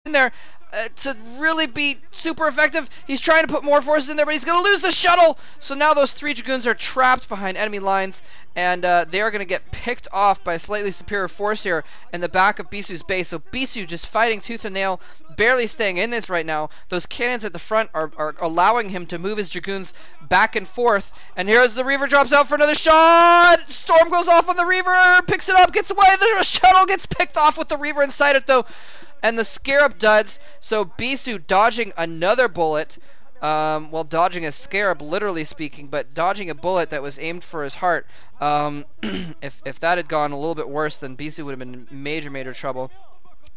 in there to really be super effective. He's trying to put more forces in there, but he's going to lose the shuttle. So now those 3 Dragoons are trapped behind enemy lines, and they are going to get picked off by a slightly superior force here in the back of Bisu's base. So Bisu just fighting tooth and nail, barely staying in this right now. Those cannons at the front are allowing him to move his Dragoons back and forth. And here's the Reaver, drops out for another shot. Storm goes off on the Reaver, picks it up, gets away. The shuttle gets picked off with the Reaver inside it though. And the Scarab duds, so Bisu dodging another bullet, well, dodging a Scarab, literally speaking, but dodging a bullet that was aimed for his heart. If that had gone a little bit worse, then Bisu would have been in major trouble.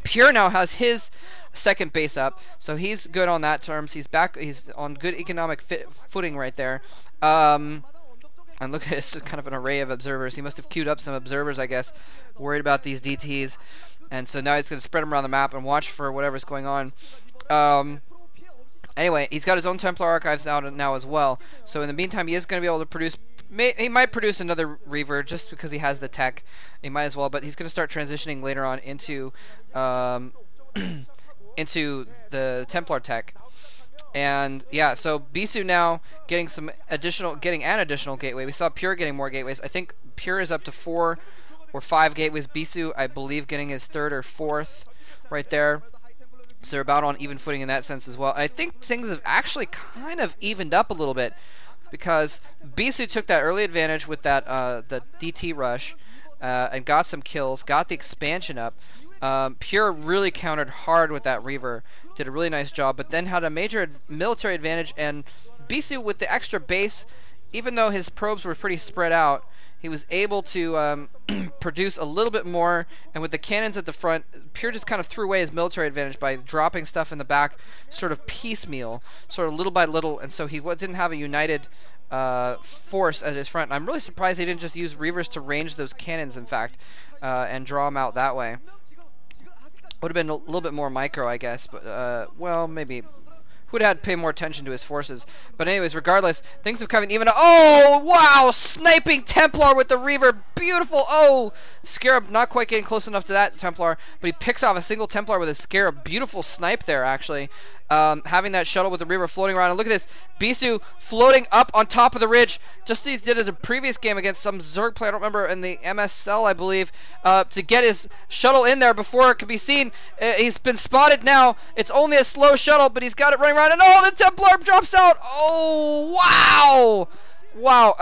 Pure now has his second base up, so he's good on that terms. He's back. He's on good economic footing right there. And look at this, kind of an array of observers. He must have queued up some observers, I guess, worried about these DTs. And so now he's going to spread them around the map and watch for whatever's going on. Anyway, he's got his own Templar archives out now as well. So in the meantime, he is going to be able to produce... He might produce another Reaver just because he has the tech. He might as well, but he's going to start transitioning later on into into the Templar tech. And yeah, so Bisu now getting an additional gateway. We saw Pure getting more gateways. I think Pure is up to 4 or 5 gateways. Bisu, I believe, getting his 3rd or 4th right there. So they're about on even footing in that sense as well. I think things have actually kind of evened up a little bit because Bisu took that early advantage with that the DT rush and got some kills, got the expansion up. Pure really countered hard with that Reaver, did a really nice job, but then had a major military advantage, and Bisu with the extra base, even though his probes were pretty spread out, he was able to produce a little bit more, and with the cannons at the front, Pure just kind of threw away his military advantage by dropping stuff in the back, sort of piecemeal, sort of little by little, and so he didn't have a united force at his front. And I'm really surprised he didn't just use Reavers to range those cannons, in fact, and draw them out that way. Would have been a little bit more micro, I guess, but, well, maybe... would have had to pay more attention to his forces. But anyways, regardless, things have come even... Oh, wow! Sniping Templar with the Reaver. Beautiful. Oh, Scarab not quite getting close enough to that Templar, but he picks off a single Templar with a Scarab. Beautiful snipe there, actually. Having that shuttle with the Reaver floating around. And look at this. Bisu floating up on top of the ridge, just as he did as a previous game against some Zerg player, I don't remember, in the MSL, I believe, to get his shuttle in there before it could be seen. He's been spotted now. It's only a slow shuttle, but he's got it running around. And oh, the Templar drops out. Oh, wow. Wow.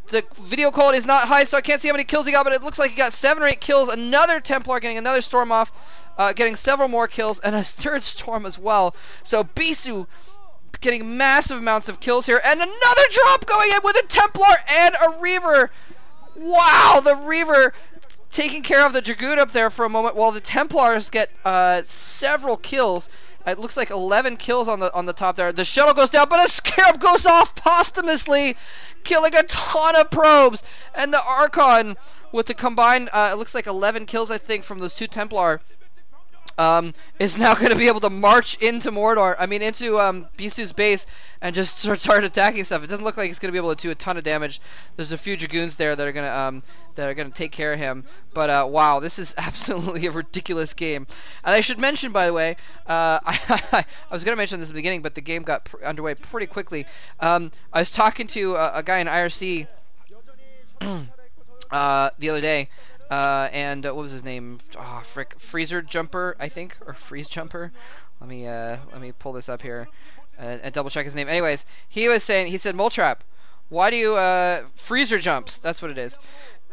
The video quality is not high, so I can't see how many kills he got, but it looks like he got 7 or 8 kills. Another Templar getting another Storm off, getting several more kills, and a 3rd Storm as well. So Bisu getting massive amounts of kills here, and another drop going in with a Templar and a Reaver. Wow, the Reaver taking care of the Dragoon up there for a moment, while the Templars get several kills. It looks like 11 kills on the top there. The shuttle goes down, but a Scarab goes off posthumously, killing a ton of probes. And the Archon with the combined, it looks like 11 kills, I think, from those 2 Templar, is now going to be able to march into Mordor, into Bisu's base and just start attacking stuff. It doesn't look like he's going to be able to do a ton of damage. There's a few Dragoons there that are going to take care of him. But wow, this is absolutely a ridiculous game. And I should mention, by the way, I was going to mention this at the beginning, but the game got underway pretty quickly. I was talking to a guy in IRC the other day. And what was his name? Oh, frick, Freezer Jumper, I think, or Freeze Jumper. Let me pull this up here and double check his name. Anyways, he said, Moletrap, why do you Freezer Jumps? That's what it is.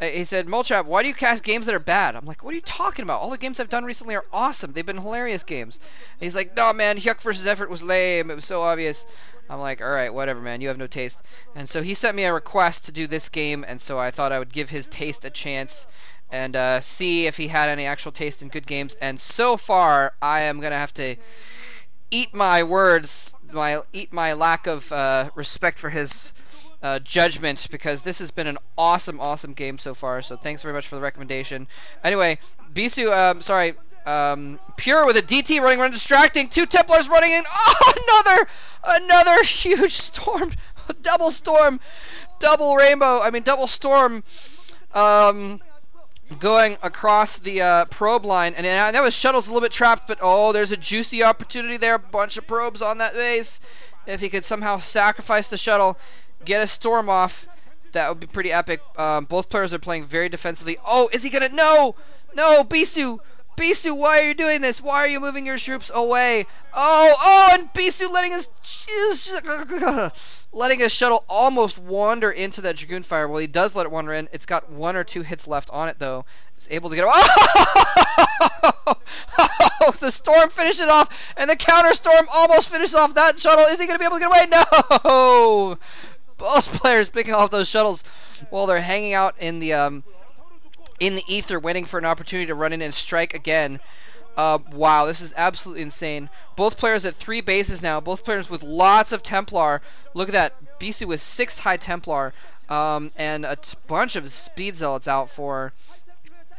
He said, Moletrap, why do you cast games that are bad? I'm like, what are you talking about? All the games I've done recently are awesome. They've been hilarious games. And he's like, no, man, Hyuk versus Effort was lame. It was so obvious. I'm like, alright, whatever, man. You have no taste. And so he sent me a request to do this game, and so I thought I would give his taste a chance and see if he had any actual taste in good games. And so far, I am going to have to eat my words, eat my lack of respect for his judgment, because this has been an awesome, awesome game so far. So thanks very much for the recommendation. Anyway, Bisu, Pure with a DT running around distracting. 2 Templars running in. Oh, another huge storm. Double storm. Double rainbow. Double storm. going across the probe line, and that was Shuttle's a little bit trapped, but oh, there's a juicy opportunity there. A bunch of probes on that base. If he could somehow sacrifice the Shuttle, get a storm off, that would be pretty epic. Both players are playing very defensively. Oh, is he gonna? No, no, Bisu. Bisu, why are you doing this? Why are you moving your troops away? Oh, and Bisu letting his shuttle almost wander into that Dragoon fire. Well, he does let it wander in. It's got 1 or 2 hits left on it, though. It's able to get away. Oh, the storm finished it off, and the counter storm almost finished off that shuttle. Is he going to be able to get away? No! Both players picking off those shuttles while they're hanging out in the ether, waiting for an opportunity to run in and strike again. Wow, this is absolutely insane. Both players at 3 bases now. Both players with lots of Templar. Look at that. Bisu with 6 high Templar. And a bunch of Speed Zealots out for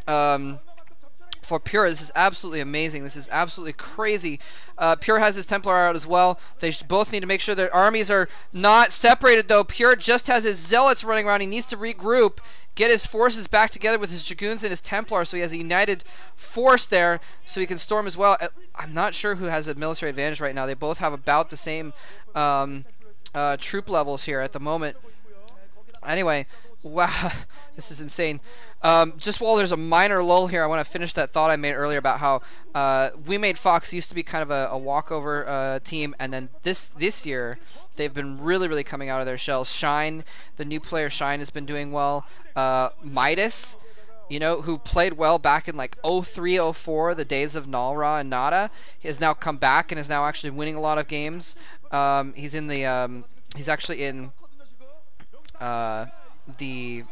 Pure. This is absolutely amazing. This is absolutely crazy. Pure has his Templar out as well. They both need to make sure their armies are not separated, though. Pure just has his Zealots running around. He needs to regroup, get his forces back together with his Dragoons and his Templar, so he has a united force there, so he can storm as well. I'm not sure who has a military advantage right now. They both have about the same troop levels here at the moment. Anyway, wow, this is insane. Just while there's a minor lull here, I want to finish that thought I made earlier about how WemadeFOX used to be kind of a walkover team, and then this year they've been really coming out of their shells. Shine, the new player Shine, has been doing well. Midas, you know, who played well back in like 03, 04, the days of Nalra and Nada, he has now come back and is now actually winning a lot of games. He's in the he's actually in the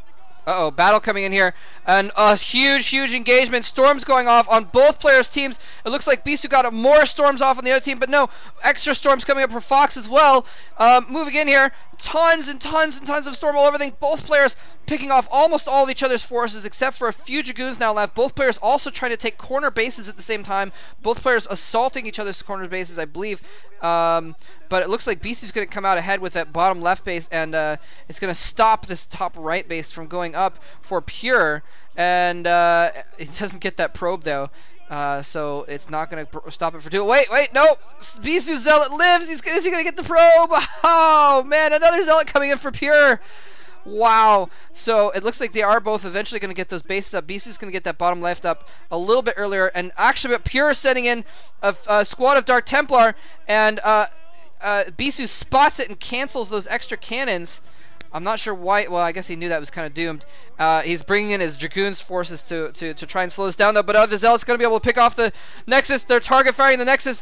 battle coming in here, and a huge engagement. Storms going off on both players' teams. It looks like Bisu got more storms off on the other team, but no, extra storms coming up for Fox as well. Moving in here, tons and tons of storm all over everything. Both players picking off almost all of each other's forces, except for a few Dragoons now left. Both players also trying to take corner bases at the same time. Both players assaulting each other's corner bases, I believe. But it looks like Bisu's going to come out ahead with that bottom left base, and it's going to stop this top right base from going up for Pure. And it doesn't get that probe, though. So it's not going to stop it for 2. Wait, no! Bisu Zealot lives! Is he going to get the probe? Oh, man, another Zealot coming in for Pure! Wow. So it looks like they are both eventually going to get those bases up. Bisu's going to get that bottom left up a little bit earlier. And actually, Pure is sending in a squad of Dark Templar, and Bisu spots it and cancels those extra cannons. I'm not sure why. Well, I guess he knew that was kind of doomed. He's bringing in his Dragoons forces to try and slow this down, though. But the Zealot's going to be able to pick off the Nexus. They're target firing the Nexus.